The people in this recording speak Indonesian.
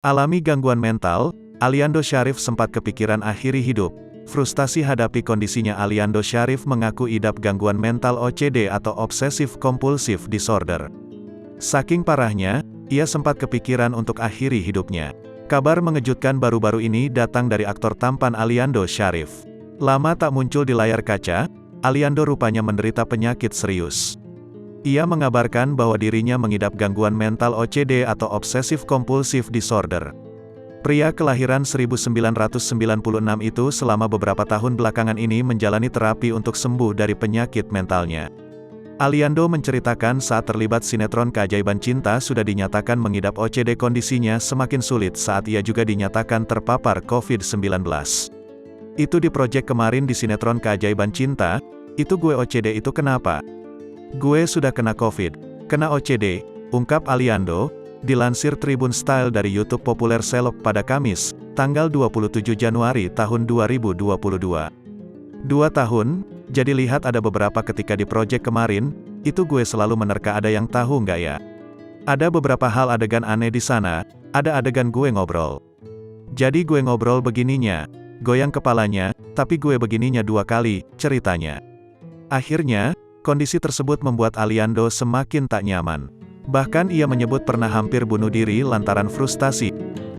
Alami gangguan mental, Aliando Syarif sempat kepikiran akhiri hidup. Frustasi hadapi kondisinya, Aliando Syarif mengaku idap gangguan mental OCD atau Obsessive Compulsive Disorder. Saking parahnya, ia sempat kepikiran untuk akhiri hidupnya. Kabar mengejutkan baru-baru ini datang dari aktor tampan Aliando Syarif. Lama tak muncul di layar kaca, Aliando rupanya menderita penyakit serius. Ia mengabarkan bahwa dirinya mengidap gangguan mental OCD atau Obsessive Compulsive Disorder. Pria kelahiran 1996 itu selama beberapa tahun belakangan ini menjalani terapi untuk sembuh dari penyakit mentalnya. Aliando menceritakan saat terlibat sinetron Keajaiban Cinta sudah dinyatakan mengidap OCD. Kondisinya semakin sulit saat ia juga dinyatakan terpapar COVID-19. Itu di proyek kemarin di sinetron Keajaiban Cinta, itu gue OCD itu kenapa? Gue sudah kena COVID, kena OCD, ungkap Aliando, dilansir Tribun Style dari YouTube populer Seleb pada Kamis, tanggal 27 Januari tahun 2022. 2 tahun, jadi lihat ada beberapa ketika di proyek kemarin, itu gue selalu menerka ada yang tahu nggak ya? Ada beberapa hal adegan aneh di sana, ada adegan gue ngobrol. Jadi gue ngobrol begininya, goyang kepalanya, tapi gue begininya 2 kali, ceritanya. Akhirnya, kondisi tersebut membuat Aliando semakin tak nyaman. Bahkan ia menyebut pernah hampir bunuh diri lantaran frustasi.